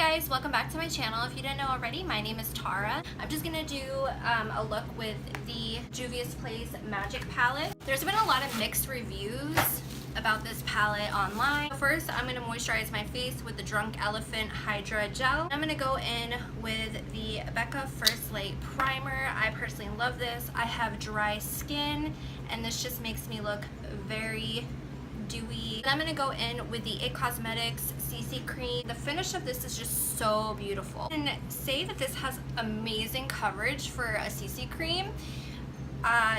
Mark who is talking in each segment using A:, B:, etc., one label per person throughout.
A: guys, welcome back to my channel. If you didn't know already, my name is Tara. I'm just gonna do a look with the Juvia's Place Magic Palette. There's been a lot of mixed reviews about this palette online. First, I'm gonna moisturize my face with the Drunk Elephant Hydra Gel. I'm gonna go in with the Becca First Light Primer. I personally love this. I have dry skin, and this just makes me look very dewy. I'm gonna go in with the It Cosmetics CC Cream. The finish of this is just so beautiful. And say that this has amazing coverage for a CC cream.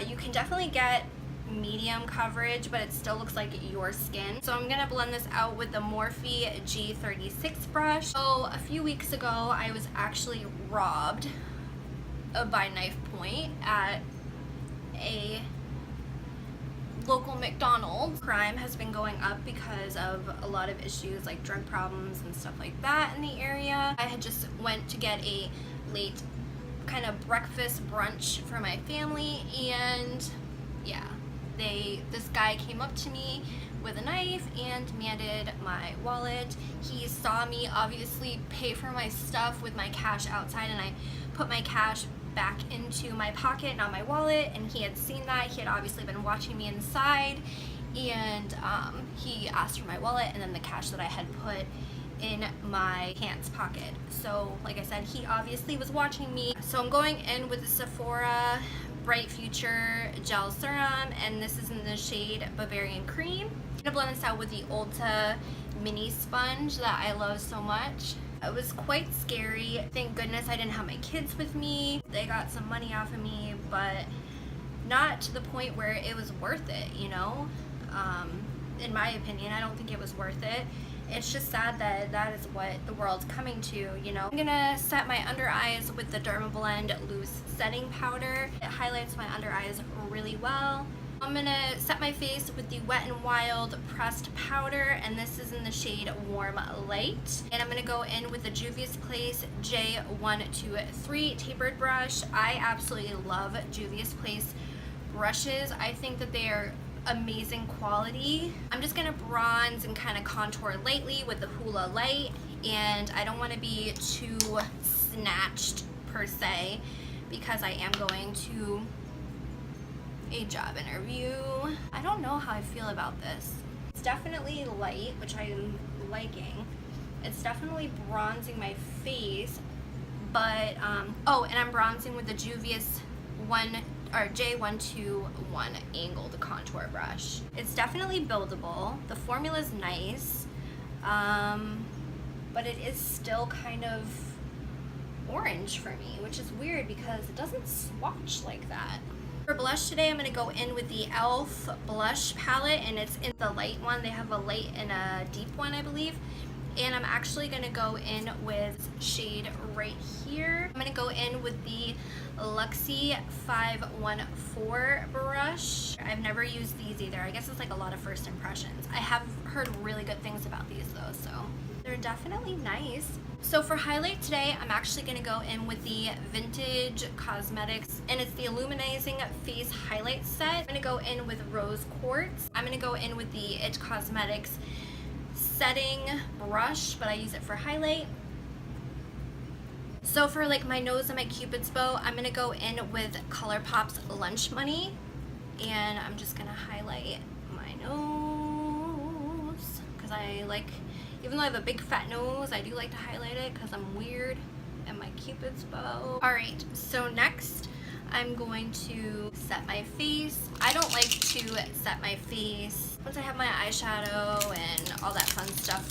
A: You can definitely get medium coverage, but it still looks like your skin. So I'm gonna blend this out with the Morphe G36 brush. So a few weeks ago, I was actually robbed by knife point at a local McDonald's. Crime has been going up because of a lot of issues like drug problems and stuff like that in the area. I had just went to get a late kind of breakfast brunch for my family, and yeah, this guy came up to me with a knife and demanded my wallet. He saw me obviously pay for my stuff with my cash outside, and I put my cash back into my pocket, not my wallet, and he had seen that. He had obviously been watching me inside, and he asked for my wallet and then the cash that I had put in my pants pocket. So like I said, he obviously was watching me. So I'm going in with the Sephora Bright Future Gel Serum, and this is in the shade Bavarian Cream. I'm gonna blend this out with the Ulta Mini Sponge that I love so much. It was quite scary. Thank goodness I didn't have my kids with me. They got some money off of me, but not to the point where it was worth it, you know? In my opinion, I don't think it was worth it. It's just sad that that is what the world's coming to, you know? I'm gonna set my under eyes with the Dermablend Loose Setting Powder. It highlights my under eyes really well. I'm gonna set my face with the Wet n Wild Pressed Powder, and this is in the shade Warm Light. And I'm gonna go in with the Juvia's Place J123 Tapered Brush. I absolutely love Juvia's Place brushes. I think that they are amazing quality. I'm just gonna bronze and kind of contour lightly with the Hoola Light, and I don't want to be too snatched per se because I am going to a job interview. I don't know how I feel about this. It's definitely light, which I'm liking. It's definitely bronzing my face, but oh, and I'm bronzing with the Juvia's J121 angled contour brush. It's definitely buildable. The formula's nice, but it is still kind of orange for me, which is weird because it doesn't swatch like that. For blush today, I'm going to go in with the e.l.f. blush palette, and it's in the light one. They have a light and a deep one, I believe. And I'm actually going to go in with shade right here. I'm going to go in with the Luxie 514 brush. I've never used these either. I guess it's like a lot of first impressions. I have heard really good things about these though, so they're definitely nice. So for highlight today, I'm actually going to go in with the Vintage Cosmetics, and it's the Illuminating Face Highlight Set. I'm going to go in with Rose Quartz. I'm going to go in with the It Cosmetics Setting Brush, but I use it for highlight. So for like my nose and my Cupid's bow, I'm going to go in with ColourPop's Lunch Money, and I'm just going to highlight my nose because I like, even though I have a big fat nose, I do like to highlight it because I'm weird, and my Cupid's bow. Alright, so next I'm going to set my face. I don't like to set my face once I have my eyeshadow and all that fun stuff,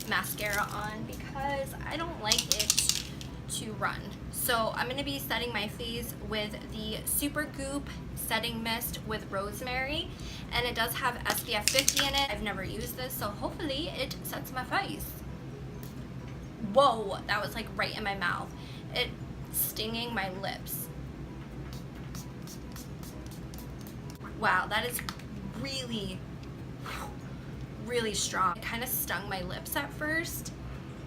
A: mascara on, because I don't like it to run. So I'm going to be setting my face with the Super Goop Setting Mist with Rosemary, and it does have SPF 50 in it. I've never used this, so hopefully it sets my face. Whoa, that was like right in my mouth. It's stinging my lips. Wow, that is really, really strong. It kind of stung my lips at first,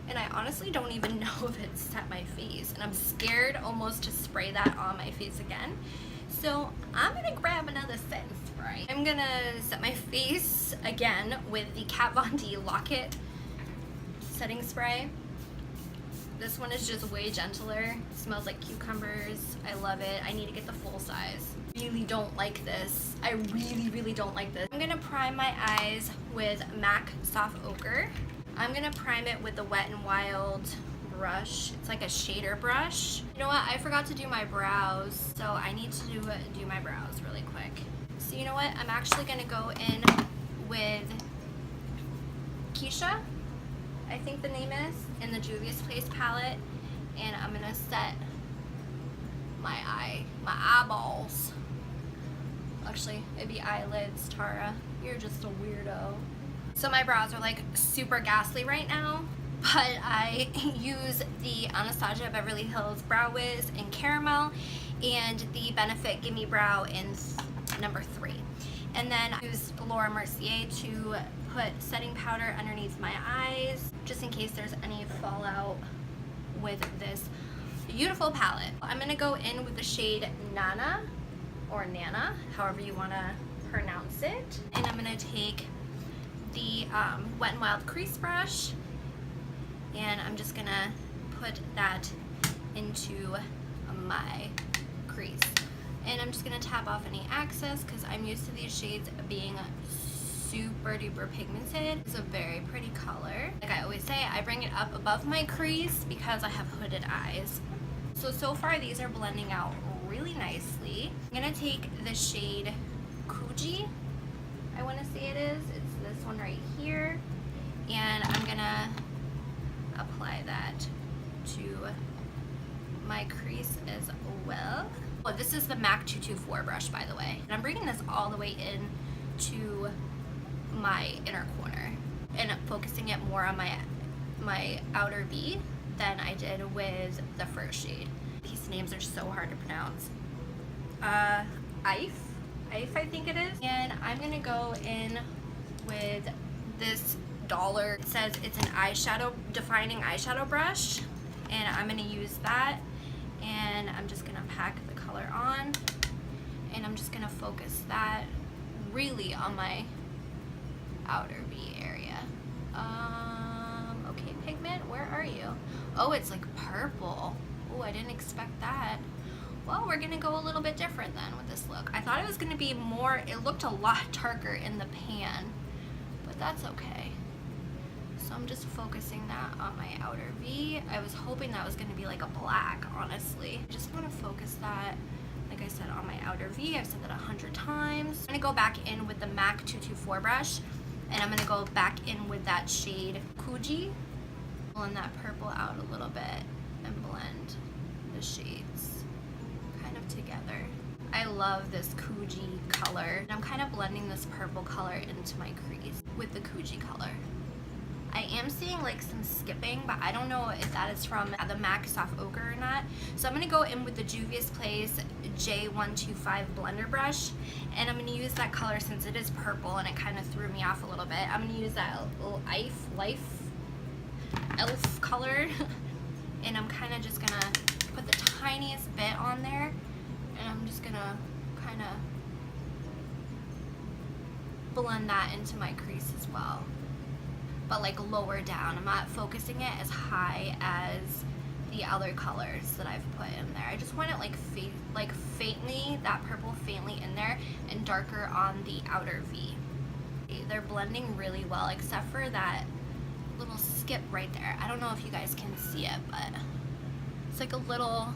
A: and I honestly don't even know if it set my face, and I'm scared almost to spray that on my face again. So I'm gonna grab another setting spray. I'm gonna set my face again with the Kat Von D Lock-It setting spray. This one is just way gentler. It smells like cucumbers. I love it. I need to get the full size. Really don't like this. I really don't like this. I'm gonna prime my eyes with MAC Soft Ochre. I'm gonna prime it with the Wet n Wild brush. It's like a shader brush. You know what? I forgot to do my brows, so I need to do my brows really quick. So you know what? I'm actually gonna go in with Keisha, I think the name is, in the Juvia's Place palette, and I'm gonna set my eyeballs. Actually, it'd be eyelids, Tara. You're just a weirdo. So my brows are like super ghastly right now, but I use the Anastasia Beverly Hills Brow Wiz in Caramel and the Benefit Gimme Brow in number 3. And then I use Laura Mercier to put setting powder underneath my eyes, just in case there's any fallout with this beautiful palette. I'm gonna go in with the shade Nana, or Nana, however you wanna pronounce it. And I'm gonna take the Wet n Wild crease brush, and I'm just gonna put that into my crease. And I'm just gonna tap off any excess because I'm used to these shades being super duper pigmented. It's a very pretty color. Like I always say, I bring it up above my crease because I have hooded eyes. So far these are blending out really nicely. I'm gonna take the shade Kuji, I wanna say it is. It's this one right here. And I'm gonna apply that to my crease as well. Oh, this is the MAC 224 brush, by the way. And I'm bringing this all the way in to my inner corner and focusing it more on my outer V than I did with the first shade. These names are so hard to pronounce. Ife, I think it is. And I'm gonna go in with this dollar. It says it's an eyeshadow, defining eyeshadow brush, and I'm gonna use that. And I'm just gonna pack the color on, and I'm just gonna focus that really on my outer V area. Okay, pigment, where are you? Oh, it's like purple. Oh, I didn't expect that. Well, we're gonna go a little bit different then with this look. I thought it was gonna be more, it looked a lot darker in the pan, but that's okay. So I'm just focusing that on my outer V. I was hoping that was gonna be like a black, honestly. I just wanna focus that, like I said, on my outer V. I've said that 100 times. I'm gonna go back in with the MAC 224 brush, and I'm gonna go back in with that shade Kuji. Blend that purple out a little bit and blend the shades kind of together. I love this Kuji color. And I'm kind of blending this purple color into my crease with the Kuji color. I am seeing like some skipping, but I don't know if that is from the MAC Soft Ochre or not. So I'm gonna go in with the Juvia's Place J125 blender brush, and I'm gonna use that color since it is purple and it kind of threw me off a little bit. I'm gonna use that little elf color, and I'm kind of just gonna put the tiniest bit on there, and I'm just gonna kind of blend that into my crease as well, but like lower down. I'm not focusing it as high as the other colors that I've put in there. I just want it like faintly, that purple faintly in there, and darker on the outer V. They're blending really well, except for that little skip right there. I don't know if you guys can see it, but it's like a little,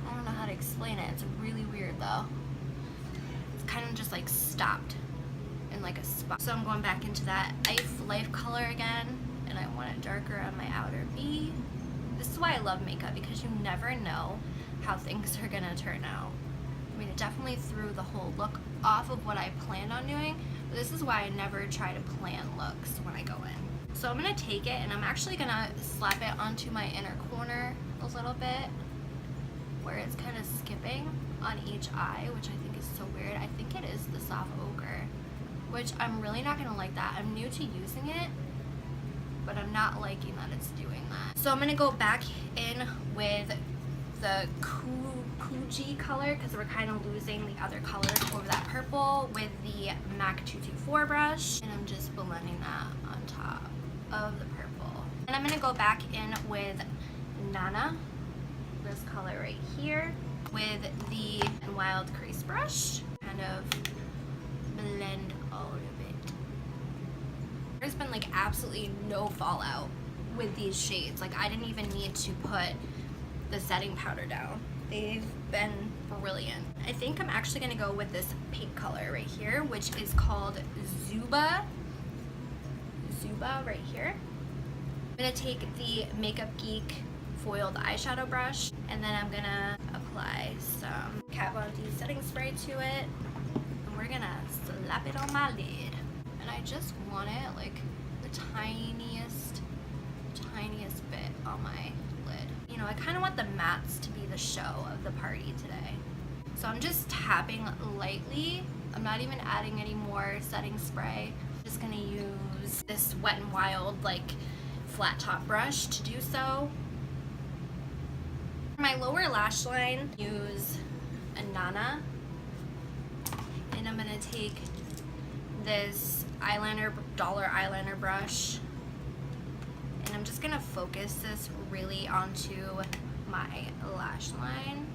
A: I don't know how to explain it. It's really weird though. It's kind of just like stopped in like a spot. So I'm going back into that life color again, and I want it darker on my outer V. This is why I love makeup, because you never know how things are gonna turn out. I mean, it definitely threw the whole look off of what I planned on doing, but this is why I never try to plan looks when I go in. So I'm gonna take it, and I'm actually gonna slap it onto my inner corner a little bit, where it's kind of skipping on each eye, which I think is so weird. I think it is the Soft Ochre, which I'm really not gonna like that. I'm new to using it, but I'm not liking that it's doing that. So I'm gonna go back in with the Kuji color, because we're kind of losing the other colors over that purple, with the MAC 224 brush, and I'm just blending that on top of the purple. And I'm gonna go back in with Nana, this color right here, with the Wild Crease brush, kind of blend all of it. There's been like absolutely no fallout with these shades. Like I didn't even need to put the setting powder down. They've been brilliant. I think I'm actually gonna go with this pink color right here, which is called Zuba right here. I'm gonna take the Makeup Geek foiled eyeshadow brush, and then I'm gonna apply some Kat Von D setting spray to it, and we're gonna slap it on my lid. And I just want it like the tiniest bit on my lid. You know, I kind of want the mattes to be the show of the party today. So I'm just tapping lightly. I'm not even adding any more setting spray. I'm just gonna use this Wet n Wild like flat top brush to do so. For my lower lash line, use a Nana, and I'm gonna take this dollar eyeliner brush, and I'm just gonna focus this really onto my lash line.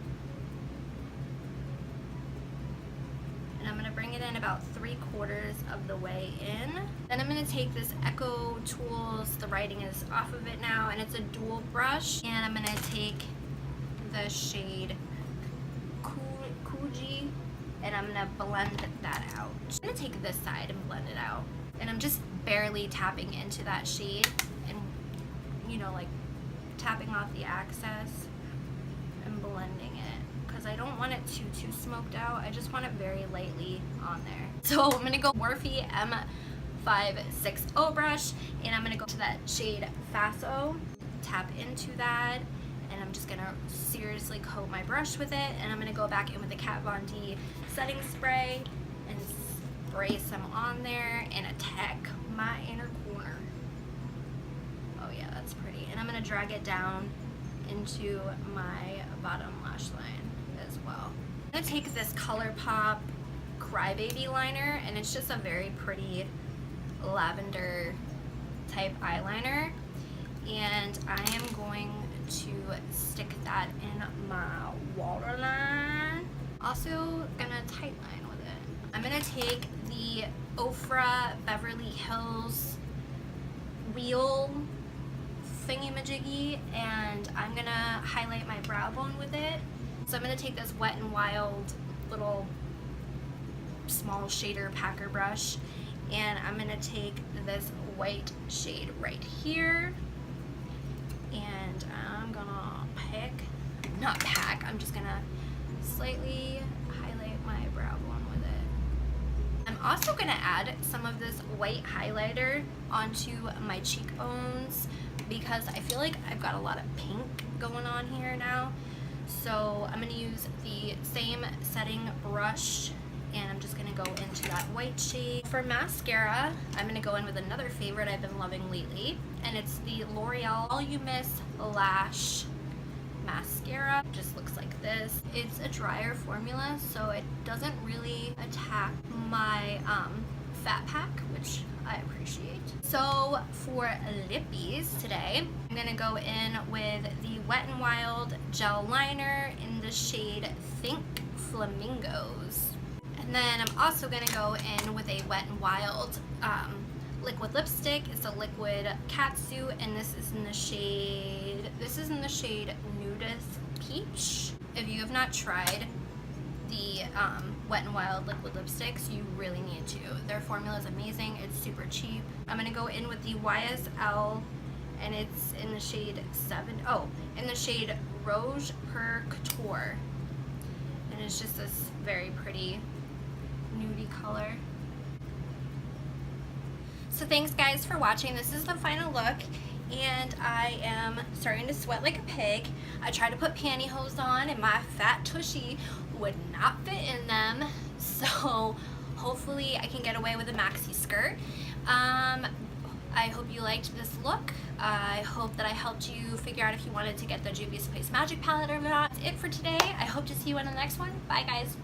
A: And I'm gonna bring it in about 3/4 of the way in. Then I'm gonna take this Echo Tools, the writing is off of it now, and it's a dual brush, and I'm gonna take the shade Kuji, and I'm gonna blend that out. I'm gonna take this side and blend it out. And I'm just barely tapping into that shade and, you know, like tapping off the excess and blending it, because I don't want it too smoked out. I just want it very lightly on there. So I'm gonna go Morphe M560 brush, and I'm gonna go to that shade Faso, tap into that, and I'm just gonna seriously coat my brush with it, and I'm gonna go back in with the Kat Von D setting spray and spray some on there and attack my inner corner. Oh yeah, that's pretty. And I'm gonna drag it down into my bottom lash line as well. I'm gonna take this ColourPop Crybaby liner, and it's just a very pretty lavender type eyeliner, and I am going to stick that in my waterline. Also gonna tightline with it. I'm gonna take the Ofra Beverly Hills wheel thingy-majiggy, and I'm gonna highlight my brow bone with it. So I'm gonna take this Wet n Wild little small shader packer brush, and I'm gonna take this white shade right here, and I'm gonna I'm just gonna slightly highlight my brow bone with it. I'm also gonna add some of this white highlighter onto my cheekbones, because I feel like I've got a lot of pink going on here now. So I'm gonna use the same setting brush, and I'm just gonna go into that white shade. For mascara, I'm gonna go in with another favorite I've been loving lately, and it's the L'Oreal All You Miss Lash mascara. It just looks like this. It's a drier formula, so it doesn't really attack my fat pack, which I appreciate. So for lippies today, I'm gonna go in with the Wet n Wild gel liner in the shade Think Flamingos. And then I'm also gonna go in with a Wet n Wild liquid lipstick. It's a liquid catsuit, and this is in the shade Nudist Peach. If you have not tried the Wet n Wild liquid lipsticks, you really need to. Their formula is amazing. It's super cheap. I'm gonna go in with the YSL, and it's in the shade in the shade Rouge Per Couture, and it's just this very pretty nudie color. So thanks guys for watching. This is the final look, and I am starting to sweat like a pig. I tried to put pantyhose on, and my fat tushy would not fit in them, so hopefully I can get away with a maxi skirt. I hope you liked this look. I hope that I helped you figure out if you wanted to get the Juvia's Place Magic Palette or not. That's it for today. I hope to see you in the next one. Bye guys.